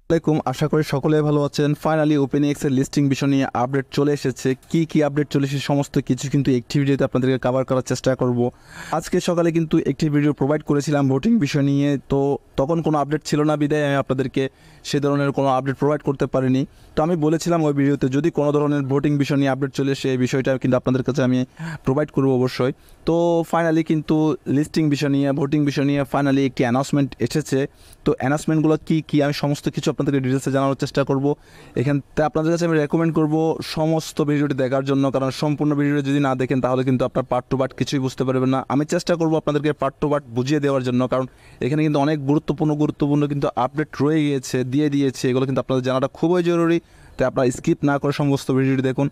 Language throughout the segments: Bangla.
আসসালামাইকুম, আশা করি সকলে ভালো আছেন। ফাইনালি ওপেনএক্স এর লিস্টিং বিষয় নিয়ে আপডেট চলে এসেছে। কি আপডেট চলে এসেছে সমস্ত কিছু কিন্তু একটি ভিডিওতে আপনাদেরকে কভার করার চেষ্টা করব। আজকে সকালে কিন্তু একটি ভিডিও প্রোভাইড করেছিলাম ভোটিং বিষয় নিয়ে, তো তখন কোনো আপডেট ছিল না বিদায় আমি আপনাদেরকে সে ধরনের কোনো আপডেট প্রোভাইড করতে পারিনি। তো আমি বলেছিলাম ওই ভিডিওতে যদি কোনো ধরনের ভোটিং বিষয় নিয়ে আপডেট চলে এসে এই বিষয়টা কিন্তু আপনাদের কাছে আমি প্রোভাইড করব অবশ্যই। তো ফাইনালি কিন্তু লিস্টিং বিষয় নিয়ে ভোটিং বিষয় নিয়ে ফাইনালি একটি অ্যানাউন্সমেন্ট এসেছে। তো অ্যানাউন্সমেন্টগুলো কী আমি সমস্ত কিছু আপনাদেরকে ডিটেলসে জানানোর চেষ্টা করব। এখানতে আপনাদের কাছে আমি রেকমেন্ড করব সমস্ত ভিডিওটি দেখার জন্য, কারণ সম্পূর্ণ ভিডিওটি যদি না দেখেন তাহলে কিন্তু আপনার পার্ট টু পার্ট কিছুই বুঝতে পারবেন না। আমি চেষ্টা করব আপনাদেরকে পার্ট টু পার্ট বুঝিয়ে দেওয়ার জন্য, কারণ এখানে কিন্তু অনেক গুরুত্বপূর্ণ কিন্তু আপডেট রয়ে গিয়েছে, দিয়ে দিয়েছে। এগুলো কিন্তু আপনাদের জানাটা খুবই জরুরি, তাই আপনারা স্কিপ না করে সমস্ত ভিডিওটি দেখুন।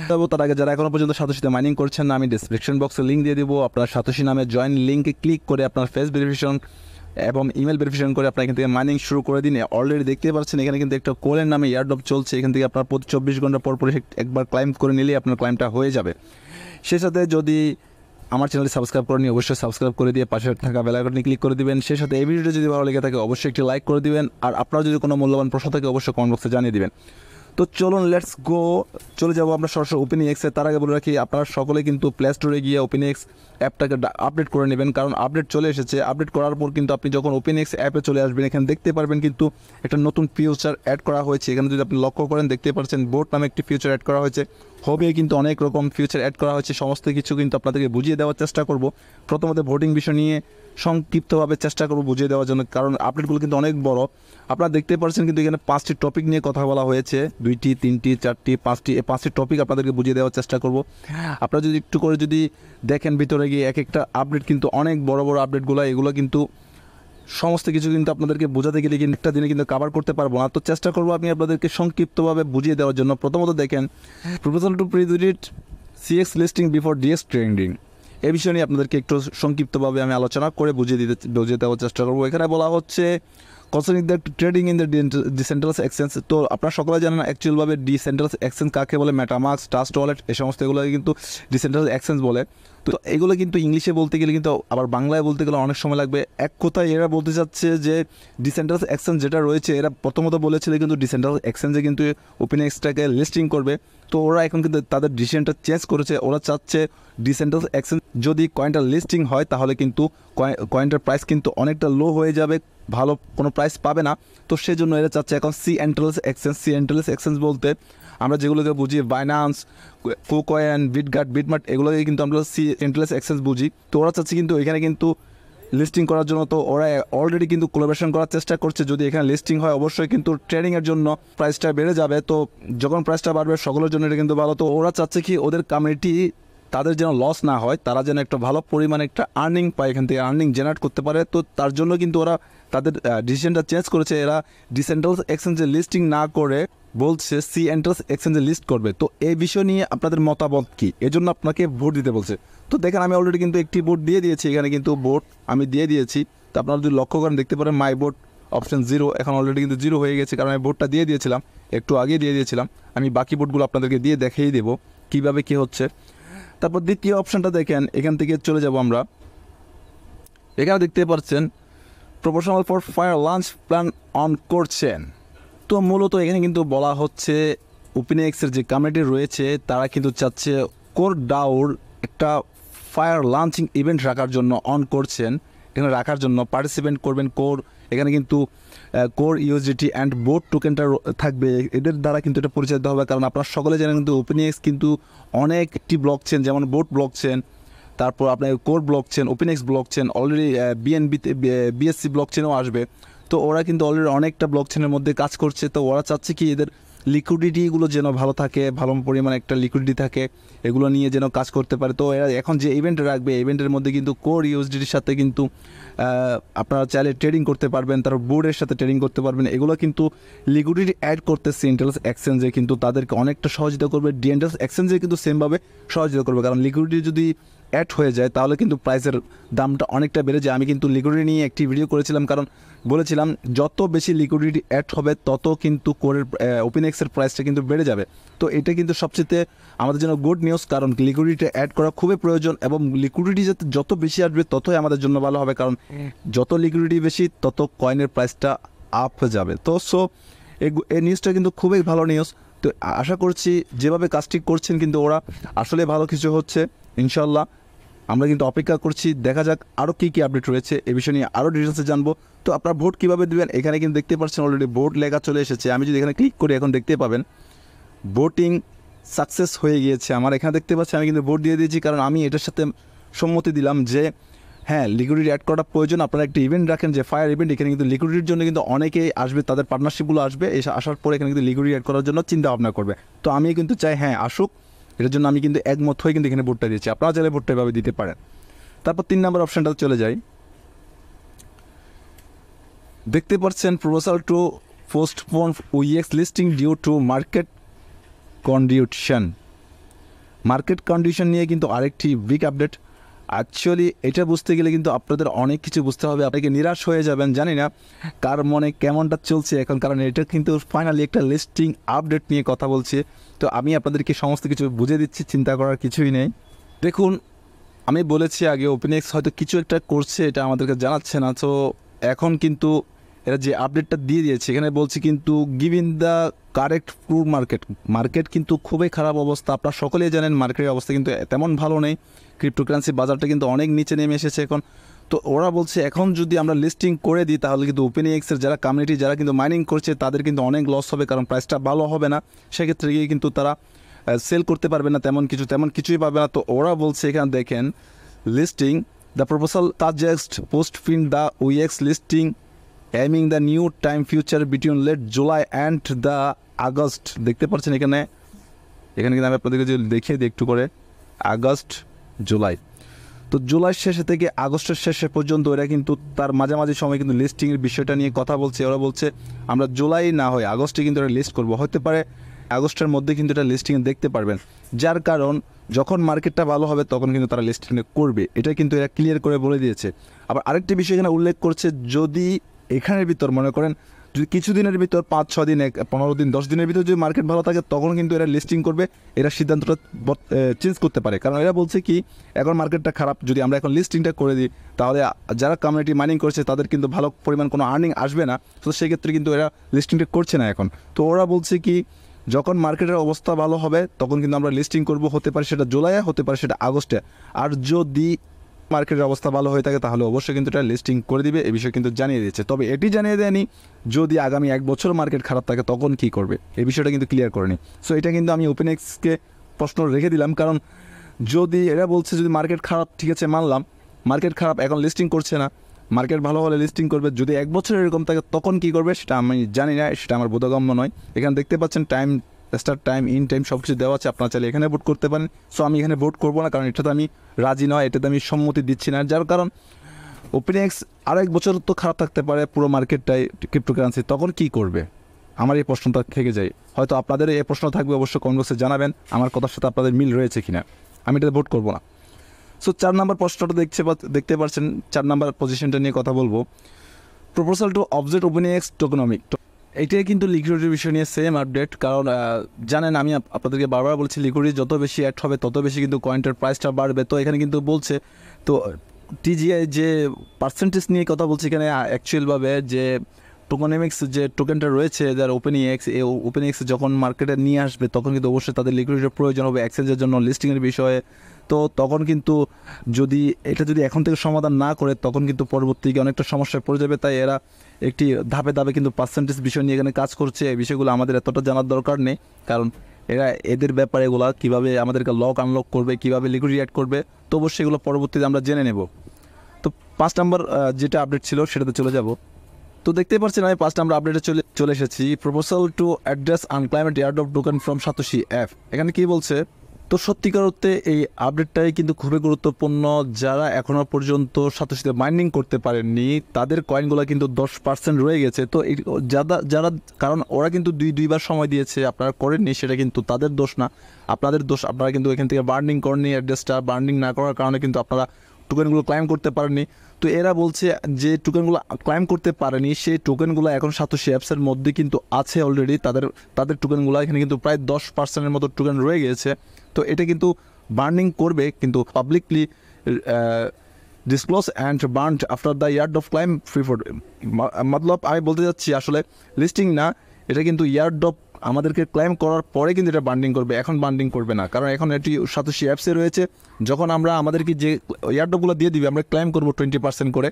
তবে তার আগে যারা এখনও পর্যন্ত সাতোশিতে মাইনিং করছেন না, আমি ডিসক্রিপশন বক্সে লিঙ্ক দিয়ে দেবো। আপনার সাতোশি নামে জয়েন লিঙ্কে ক্লিক করে আপনার ফেস ভেরিফিকেশন এবং ইমেল ভেরিফিকেশন করে আপনার এখান থেকে মাইনিং শুরু করে দিন। অলরেডি দেখতে পাচ্ছেন এখানে কিন্তু একটা কোলের নামে এয়ারড্রপ চলছে। এখান থেকে আপনার প্রতি 24 ঘন্টা পর একবার ক্লাইম করে নিলেই আপনার ক্লাইমটা হয়ে যাবে। সেই সাথে যদি আমার চ্যানেলটি সাবস্ক্রাইব করেনি অবশ্যই সাবস্ক্রাইব করে দিয়ে পাশে থাকা বেল আইকনে ক্লিক করে দিবেন। সেই সাথে এই ভিডিওটি যদি ভালো লেগে থাকে অবশ্যই একটি লাইক করে দিবেন, আর আপনার যদি কোনো মূল্যবান প্রশ্ন থাকে অবশ্যই কমেন্ট বক্সে জানিয়ে দিবেন। তো চলুন লেটস গো, চলে যাবো আমরা সরাসরি ওপেনএক্সে। তার আগে বলে রাখি আপনারা সকলে কিন্তু প্লে স্টোরে গিয়ে ওপেনএক্স অ্যাপটাকে আপডেট করে নেবেন, কারণ আপডেট চলে এসেছে। আপডেট করার পর কিন্তু আপনি যখন ওপেনএক্স অ্যাপে চলে আসবেন এখানে দেখতে পারবেন কিন্তু একটা নতুন ফিউচার অ্যাড করা হয়েছে। এখানে যদি আপনি লক্ষ্য করেন দেখতে পাচ্ছেন বোট নামে একটি ফিউচার অ্যাড করা হয়েছে। হবে কিন্তু অনেক রকম ফিউচার অ্যাড করা হয়েছে, সমস্ত কিছু কিন্তু আপনাদেরকে বুঝিয়ে দেওয়ার চেষ্টা করব। প্রথমত ভোটিং বিষয় নিয়ে সংক্ষিপ্তভাবে চেষ্টা করব বুঝিয়ে দেওয়ার জন্য, কারণ আপডেটগুলো কিন্তু অনেক বড়। আপনারা দেখতে পাচ্ছেন কিন্তু এখানে 5টি টপিক নিয়ে কথা বলা হয়েছে, 2টি 3টি 4টি 5টি, এই 5টি টপিক আপনাদেরকে বুঝিয়ে দেওয়ার চেষ্টা করব। আপনারা যদি একটু করে যদি দেখেন ভিতরে গিয়ে এক একটা আপডেট কিন্তু অনেক বড় আপডেটগুলো, এগুলো কিন্তু সমস্ত কিছু কিন্তু আপনাদেরকে বোঝাতে গেলে কিন্তু একটা দিনে কিন্তু কভার করতে পারবো না। তো চেষ্টা করবো আমি আপনাদেরকে সংক্ষিপ্তভাবে বুঝিয়ে দেওয়ার জন্য। প্রথমত দেখেন proposal to predict CX listing before DX trending, এই বিষয় নিয়ে আপনাদেরকে একটু সংক্ষিপ্তভাবে আমি আলোচনা করে বুঝিয়ে দেওয়ার চেষ্টা করবো। এখানে বলা হচ্ছে concerning the trading in the decentralised exchange. তো আপনারা সকলে জানেন অ্যাকচুয়ালভাবে ডিসেন্ট্রালাইজড এক্সচেঞ্জ কাকে বলে, মেটামাস্ক, ট্রাস্ট ওয়ালেট, এই সমস্ত এগুলো কিন্তু ডিসেন্ট্রালাইজড এক্সচেঞ্জ বলে। তো এগুলো কিন্তু ইংলিশে বলতে গেলে কিন্তু আবার বাংলায় বলতে গেলে অনেক সময় লাগবে। এক কথায় এরা বলতে চাচ্ছে যে ডিসেন্ট্রালাইজড এক্সচেঞ্জ যেটা রয়েছে, এরা প্রথমত বলেছিল কিন্তু ডিসেন্ট্রালাইজড এক্সচেঞ্জে কিন্তু ওপেনএক্সটাকে লিস্টিং করবে। তো ওরা এখন কিন্তু তাদের ডিসিশনটা চেঞ্জ করেছে। ওরা চাচ্ছে ডিসেন্ট্রালাইজড এক্সচেঞ্জ যদি কয়েনটা লিস্টিং হয় তাহলে কিন্তু কয়েনটার প্রাইস কিন্তু অনেকটা লো হয়ে যাবে, ভালো কোনো প্রাইস পাবে না। তো সেই জন্য এরা চাচ্ছে এখন সেন্ট্রালাইজড এক্সচেঞ্জ বলতে আমরা যেগুলোকে বুঝি বাইন্যান্স, কুকয়েন, বিটমার্ট, এগুলোকে কিন্তু আমরা সেন্ট্রালাইজড এক্সচেঞ্জ বুঝি। তো ওরা চাচ্ছে কিন্তু এখানে কিন্তু লিস্টিং করার জন্য। তো ওরা অলরেডি কিন্তু কোলাবোরেশন করার চেষ্টা করছে। যদি এখানে লিস্টিং হয় অবশ্যই কিন্তু ট্রেডিংয়ের জন্য প্রাইসটা বেড়ে যাবে। তো যখন প্রাইসটা বাড়বে সকলের জন্য এটা কিন্তু ভালো। তো ওরা চাচ্ছে কি ওদের কমিউনিটি তাদের যেন লস না হয়, তারা যেন একটা ভালো পরিমাণে একটা আর্নিং পায়, এখান থেকে আর্নিং জেনারেট করতে পারে। তো তার জন্য কিন্তু ওরা তাদের ডিসিশনটা চেঞ্জ করেছে। এরা ডিসেন্ট্রালাইজড এক্সচেঞ্জে লিস্টিং না করে বলছে সেন্ট্রালাইজড এক্সচেঞ্জে লিস্ট করবে। তো এই বিষয় নিয়ে আপনাদের মতামত কী, এজন্য আপনাকে ভোট দিতে বলছে। তো দেখেন আমি অলরেডি কিন্তু একটি ভোট দিয়ে দিয়েছি, এখানে কিন্তু ভোট আমি দিয়ে দিয়েছি। তো আপনারা যদি লক্ষ্য করেন দেখতে পারেন মাই ভোট অপশন 0, এখন অলরেডি কিন্তু 0 হয়ে গেছে, কারণ আমি ভোটটা দিয়ে দিয়েছিলাম, একটু আগে দিয়ে দিয়েছিলাম। আমি বাকি ভোটগুলো আপনাদেরকে দিয়ে দেখিয়ে দেবো কীভাবে কী হচ্ছে। তারপর দ্বিতীয় অপশানটা দেখেন, এখান থেকে চলে যাব আমরা। এখানে দেখতে পাচ্ছেন proportional for fire launch plan on করছেন। তো মূলত এখানে কিন্তু বলা হচ্ছে ওপেনএক্সের যে কমিউনিটি রয়েছে তারা কিন্তু চাচ্ছে কোর ডাউর একটা ফায়ার লঞ্চিং ইভেন্ট রাখার জন্য অন করছেন। এখানে রাখার জন্য পার্টিসিপেন্ট করবেন কোর, এখানে কিন্তু কোর ইউএসডিটি অ্যান্ড বোট টোকেনটা থাকবে, এদের দ্বারা কিন্তু এটা পরিচালিত হবে। কারণ আপনারা সকলে জানেন কিন্তু ওপেনএক্স কিন্তু অনেকটি ব্লক চেন, যেমন বোট ব্লক চেন, তারপর আপনার core block chain, OpenEx block chain, already বিএনবিতে বিএসসি ব্লক চেনও আসবে। তো ওরা কিন্তু অলরেডি অনেকটা ব্লক চেনের মধ্যে কাজ করছে। তো ওরা চাচ্ছে কি এদের লিকুইডিটিগুলো যেন ভালো থাকে, ভালো পরিমাণে একটা লিকুইডিটি থাকে, এগুলো নিয়ে যেন কাজ করতে পারে। তো এরা এখন যে ইভেন্ট রাখবে ইভেন্টের মধ্যে কিন্তু কোর ইউএসডিটির সাথে কিন্তু আপনারা চাইলে ট্রেডিং করতে পারবেন, তারপর বোর্ডের সাথে ট্রেডিং করতে পারবেন। এগুলো কিন্তু লিকুইডিটি অ্যাড করতে সেন্ট্রালাইজড এক্সচেঞ্জে কিন্তু তাদেরকে অনেকটা সহযোগিতা করবে, ডিসেন্ট্রালাইজড এক্সচেঞ্জে কিন্তু সেমভাবে সহযোগিতা করবে। কারণ লিকুইডিটি যদি অ্যাড হয়ে যায় তাহলে কিন্তু প্রাইসের দামটা অনেকটা বেড়ে যায়। আমি কিন্তু লিকুইডিটি নিয়ে একটি ভিডিও করেছিলাম, কারণ বলেছিলাম যত বেশি লিকুইডিটি অ্যাড হবে তত কিন্তু কোরের ওপেনএক্সের প্রাইসটা কিন্তু বেড়ে যাবে। তো এটা কিন্তু সবচেয়ে আমাদের জন্য গুড নিউজ, কারণ লিকুইডিটি অ্যাড করা খুবই প্রয়োজন এবং লিকুইডিটি যত বেশি আসবে ততই আমাদের জন্য ভালো হবে। কারণ যত লিকুইডিটি বেশি তত কয়েনের প্রাইসটা আপ যাবে। তো সো এই নিউজটা কিন্তু খুবই ভালো নিউজ। তো আশা করছি যেভাবে কাজটি করছেন কিন্তু ওরা আসলে ভালো কিছু হচ্ছে ইনশাল্লাহ। আমরা কিন্তু অপেক্ষা করছি, দেখা যাক আরও কী কী আপডেট রয়েছে এ বিষয় নিয়ে আরও ডিটেলসে জানবো। তো আপনারা ভোট কীভাবে দেবেন এখানে কিন্তু দেখতে পাচ্ছেন অলরেডি ভোট লেখা চলে এসেছে। আমি যদি এখানে ক্লিক করি এখন দেখতে পাবেন ভোটিং সাকসেস হয়ে গিয়েছে। আমার এখানে দেখতে পাচ্ছি আমি কিন্তু ভোট দিয়ে দিয়েছি, কারণ আমি এটার সাথে সম্মতি দিলাম যে হ্যাঁ লিকুইডিটি অ্যাড করাটা প্রয়োজন। আপনারা একটা ইভেন্ট রাখেন যে ফায়ার ইভেন্ট, এখানে কিন্তু লিকুইডিটির জন্য কিন্তু অনেকেই আসবে, তাদের পার্টনারশিপগুলো আসবে, আসার পরে এখানে কিন্তু লিকুইডিটি অ্যাড করার জন্য চিন্তা ভাবনা করবে। তো আমি কিন্তু চাই হ্যাঁ আসুক, এটার জন্য আমি কিন্তু একমত হয়ে কিন্তু এখানে ভোটটা দিয়েছি। আপনারা চাইলে ভোটটা এভাবে দিতে পারেন। তারপর 3 নম্বর অপশানটা চলে যাই। দেখতে পাচ্ছেন proposal to postpone OEX listing due to market condition নিয়ে কিন্তু আরেকটি বিগ আপডেট। অ্যাকচুয়ালি এটা বুঝতে গেলে কিন্তু আপনাদের অনেক কিছু বুঝতে হবে, আপনাকে নিরাশ হয়ে যাবেন। জানি না কার মনে কেমনটা চলছে এখন, কারণ এটা কিন্তু ফাইনালি একটা লিস্টিং আপডেট নিয়ে কথা বলছে। তো আমি আপনাদেরকে সমস্ত কিছু বুঝিয়ে দিচ্ছি, চিন্তা করার কিছুই নেই। দেখুন আমি বলেছি আগে ওপেনএক্স হয়তো কিছু একটা করছে, এটা আমাদেরকে জানাচ্ছে না। তো এখন কিন্তু এরা যে আপডেটটা দিয়ে দিয়েছে এখানে বলছে কিন্তু giving the correct true market কিন্তু খুবই খারাপ অবস্থা। আপনারা সকলেই জানেন মার্কেটের অবস্থা কিন্তু তেমন ভালো নেই। ক্রিপ্টোকারেন্সি বাজারটা কিন্তু অনেক নিচে নেমে এসেছে এখন। তো ওরা বলছে এখন যদি আমরা লিস্টিং করে দিই তাহলে কিন্তু ওপেনএক্সের যারা কমিউনিটি যারা কিন্তু মাইনিং করছে তাদের কিন্তু অনেক লস হবে, কারণ প্রাইসটা ভালো হবে না। সেক্ষেত্রে গিয়ে কিন্তু তারা সেল করতে পারবে না, তেমন কিছুই পাবে না। তো ওরা বলছে এখানে দেখেন listing the proposal suggest postpone the OEX লিস্টিং aiming the new time future between late July and the August। দেখতে পাচ্ছেন এখানে কিন্তু আমি আপনাদেরকে যদি দেখিয়ে দিই একটু করে, আগস্ট জুলাই। তো জুলাই শেষে থেকে আগস্টের শেষে পর্যন্ত এরা কিন্তু তার মাঝামাঝি সময় কিন্তু লিস্টিংয়ের বিষয়টা নিয়ে কথা বলছে। ওরা বলছে আমরা জুলাই না হয় আগস্টে কিন্তু এটা লিস্ট করবো, হতে পারে আগস্টের মধ্যে কিন্তু এটা লিস্টিংয়ে দেখতে পারবেন। যার কারণ যখন মার্কেটটা ভালো হবে তখন কিন্তু তারা লিস্টিংয়ে করবে, এটা কিন্তু এরা ক্লিয়ার করে বলে দিয়েছে। আবার আরেকটি বিষয় এখানে উল্লেখ করছে, যদি এখানের ভিতর মনে করেন যদি কিছুদিনের ভিতর 5-6 দিন 15 দিন 10 দিনের ভিতর যদি মার্কেট ভালো থাকে তখন কিন্তু এরা লিস্টিং করবে। এরা সিদ্ধান্তটা চেঞ্জ করতে পারে, কারণ এরা বলছে কি এখন মার্কেটটা খারাপ, যদি আমরা এখন লিস্টিংটা করে দিই তাহলে যারা কমিউনিটি মাইনিং করছে তাদের কিন্তু ভালো পরিমাণ কোনো আর্নিং আসবে না। তো সেক্ষেত্রে কিন্তু এরা লিস্টিংটা করছে না এখন। তো ওরা বলছে কি যখন মার্কেটের অবস্থা ভালো হবে তখন কিন্তু আমরা লিস্টিং করব, হতে পারে সেটা জুলাইয়ে, হতে পারে সেটা আগস্টে। আর যদি মার্কেটের অবস্থা ভালো হয়ে থাকে তাহলে অবশ্যই কিন্তু এটা লিস্টিং করে দিবে, এই বিষয়ে কিন্তু জানিয়ে দিয়েছে। তবে এটি জানিয়ে দেয়নি যদি আগামী 1 বছর মার্কেট খারাপ থাকে তখন কি করবে, এই বিষয়টা কিন্তু ক্লিয়ার করেনি। সো এটা কিন্তু আমি ওপেনএক্সকে প্রশ্ন রেখে দিলাম, কারণ যদি এরা বলছে যদি মার্কেট খারাপ, ঠিক আছে মানলাম মার্কেট খারাপ এখন লিস্টিং করছে না, মার্কেট ভালো হলে লিস্টিং করবে। যদি 1 বছর এরকম থাকে তখন কি করবে সেটা আমি জানি না, সেটা আমার বোধগম্য নয়। এখানে দেখতে পাচ্ছেন time, start time, in time সব কিছু দেওয়া আছে, আপনারা চাইলে এখানে ভোট করতে পারেন। সো আমি এখানে ভোট করবো না, কারণ এটাতে আমি রাজি নয়, এটাতে আমি সম্মতি দিচ্ছি না। যার কারণ ওপেনএক্স আর 1 বছর তো খারাপ থাকতে পারে পুরো মার্কেটটাই ক্রিপ্টোকারেন্সি, তখন কি করবে আমার এই প্রশ্নটা থেকে যায়। হয়তো আপনাদের এই প্রশ্ন থাকবে, অবশ্যই কমেন্ট বক্সে জানাবেন আমার কথার সাথে আপনাদের মিল রয়েছে কিনা। আমি এটাতে ভোট করবো না। সো 4 নম্বর প্রশ্নটা দেখতে পাচ্ছেন, 4 নম্বর পজিশনটা নিয়ে কথা বলবো। প্রপোজাল টু অবজেক্ট ওপেনএক্স টোকেনমিক, এইটাই কিন্তু লিকুইডিটির বিষয় নিয়ে সেম আপডেট। কারণ জানেন আমি আপনাদেরকে বারবার বলছি লিকুইডিটি যত বেশি অ্যাড হবে তত বেশি কিন্তু কয়েনটার প্রাইসটা বাড়বে। তো এখানে কিন্তু বলছে তো TGI যে পার্সেন্টেজ নিয়ে কথা বলছে এখানে অ্যাকচুয়ালভাবে যে টোকেনমিক্স যে টোকেনটা রয়েছে যার ওপেনএক্স যখন মার্কেটে নিয়ে আসবে তখন কিন্তু অবশ্যই তাদের লিকুইডিটির প্রয়োজন হবে এক্সচেঞ্জের জন্য, লিস্টিংয়ের বিষয়ে। তো তখন কিন্তু যদি এখন থেকে সমাধান না করে তখন কিন্তু পরবর্তীতে অনেকটা সমস্যায় পড়ে যাবে। তাই এরা একটি ধাপে ধাপে কিন্তু পার্সেন্টেজ বিষয় নিয়ে এখানে কাজ করছে। এই বিষয়গুলো আমাদের এতটা জানার দরকার নেই, কারণ এদের ব্যাপারে এগুলো কীভাবে আমাদেরকে লক আনলক করবে, কীভাবে লিকুইডিটি অ্যাড করবে, তো অবশ্যই এগুলো পরবর্তীতে আমরা জেনে নেব। তো 5 নম্বর যেটা আপডেট ছিল সেটাতে চলে যাব। তো দেখতে পাচ্ছেন আমি 5 নম্বর আপডেটে চলে এসেছি। Proposal to address unclaimed airdrop token from Satoshi app. এখানে কি বলছে, তো সত্যিকার অর্থে এই আপডেটটাই কিন্তু খুবই গুরুত্বপূর্ণ। যারা এখনও পর্যন্ত সাতোশিতে মাইনিং করতে পারেননি তাদের কয়েনগুলো কিন্তু 10% রয়ে গেছে। তো যারা কারণ ওরা কিন্তু দুইবার সময় দিয়েছে, আপনারা করেননি, সেটা কিন্তু তাদের দোষ না, আপনাদের দোষ। আপনারা কিন্তু এখান থেকে বার্নিং করেননি, অ্যাড্রেসটা বার্নিং না করার কারণে কিন্তু আপনারা টোকেনগুলো ক্লাইম করতে পারেননি। তো এরা বলছে যে টোকেনগুলো ক্লাইম করতে পারেনি সেই টোকেনগুলো এখন সাতোশি অ্যাপসের মধ্যে কিন্তু আছে অলরেডি, তাদের টোকেনগুলো এখানে কিন্তু প্রায় 10%-এর মতো টোকেন রয়ে গেছে। তো এটা কিন্তু বার্নিং করবে, কিন্তু publicly disclose and burned after the year of claim free for মতলব আমি বলতে যাচ্ছি আসলে লিস্টিং না, এটা কিন্তু ইয়ার্ড অফ আমাদেরকে ক্লাইম করার পরে কিন্তু এটা বান্ডিং করবে, এখন বান্ডিং করবে না, কারণ এখন এটি সাতোশি অ্যাপসে রয়েছে। যখন আমরা আমাদেরকে যে ইয়ার্ডগুলো দিয়ে দিবে আমরা ক্লাইম করবো 20% করে,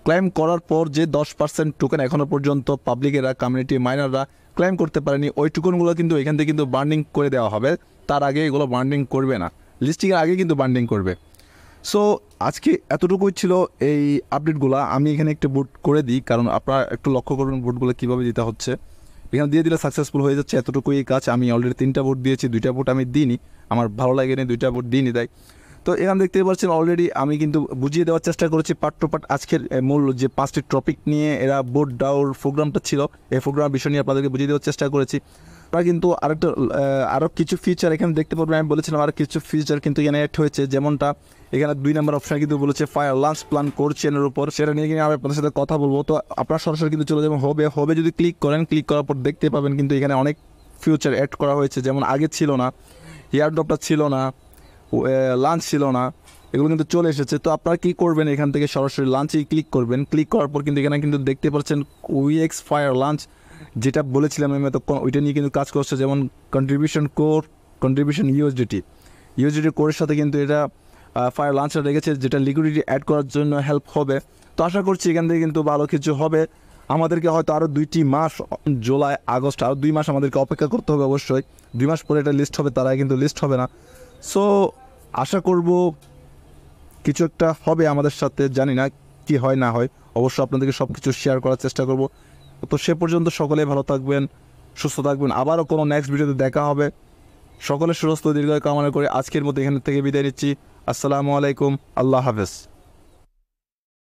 ক্লাইম করার পর যে 10% টোকেন এখনও পর্যন্ত পাবলিকেরা কমিউনিটি মাইনাররা ক্লাইম করতে পারেনি, ওই টোকেনগুলো কিন্তু এখান থেকে কিন্তু বান্ডিং করে দেওয়া হবে। তার আগে এগুলো বান্ডিং করবে না, লিস্টিংয়ের আগে কিন্তু বান্ডিং করবে। সো আজকে এতটুকুই ছিল এই আপডেটগুলো। আমি এখানে একটা ভোট করে দিই, কারণ আপনারা একটু লক্ষ্য করবেন ভোটগুলো কীভাবে দিতে হচ্ছে। এখানে দিয়ে দিলে সাকসেসফুল হয়ে যাচ্ছে, এতটুকুই কাজ। আমি অলরেডি 3টা ভোট দিয়েছি, 2টা ভোট আমি দিইনি, আমার ভালো লাগেনি, 2টা ভোট দিইনি তাই। তো এখানে দেখতে পাচ্ছেন অলরেডি আমি কিন্তু বুঝিয়ে দেওয়ার চেষ্টা করেছি পার্ট টু পার্ট। আজকের মূল যে 5টি টপিক নিয়ে এরা ভোট দেওয়ার প্রোগ্রামটা ছিল, এই প্রোগ্রাম বিষয় নিয়ে আপনাদেরকে বুঝিয়ে দেওয়ার চেষ্টা করেছি। আপনারা কিন্তু আরও কিছু ফিচার এখানে দেখতে পারবেন। আমি বলেছিলাম আরও কিছু ফিচার কিন্তু এখানে অ্যাড হয়েছে, যেমনটা এখানে 2 নম্বর অপশানে কিন্তু বলেছে ফায়ার লাঞ্চ প্ল্যান করছেনের উপর, সেটা নিয়ে কিন্তু আমি আপনাদের সাথে কথা বলবো। তো আপনারা সরাসরি কিন্তু চলে যাবেন হবে যদি ক্লিক করেন, ক্লিক করার পর দেখতে পাবেন কিন্তু এখানে অনেক ফিউচার অ্যাড করা হয়েছে, যেমন আগে ছিল না, এয়ারড্রপটা ছিল না, লাঞ্চ ছিল না, এগুলো কিন্তু চলে এসেছে। তো আপনারা কী করবেন, এখান থেকে সরাসরি লাঞ্চেই ক্লিক করবেন। ক্লিক করার পর কিন্তু এখানে কিন্তু দেখতে পাচ্ছেন উইএক্স ফায়ার লাঞ্চ, যেটা বলেছিলাম আমি এতক্ষণ, ওইটা নিয়ে কিন্তু কাজ করছে। যেমন কন্ট্রিবিউশন ইউএসডিটি কোরের সাথে কিন্তু এটা ফায়ার লাঞ্চটা রেখেছে, যেটা লিকুইডিটি অ্যাড করার জন্য হেল্প হবে। তো আশা করছি এখান থেকে কিন্তু ভালো কিছু হবে। আমাদেরকে হয়তো আরও 2টি মাস, জুলাই আগস্ট, আরও 2 মাস আমাদেরকে অপেক্ষা করতে হবে অবশ্যই। 2 মাস পরে এটা লিস্ট হবে, তারা কিন্তু লিস্ট হবে না। সো আশা করব কিছু একটা হবে আমাদের সাথে, জানি না কি হয় না হয়, অবশ্যই আপনাদেরকে সব কিছু শেয়ার করার চেষ্টা করব। তো সে পর্যন্ত সকলে ভালো থাকবেন, সুস্থ থাকবেন, আবারও কোনো নেক্সট ভিডিওতে দেখা হবে। সকলের সুস্থ দীর্ঘায়ু কামনা করে আজকের মতো এখান থেকে বিদায় নিচ্ছি। আসসালামু আলাইকুম, আল্লাহ হাফেজ।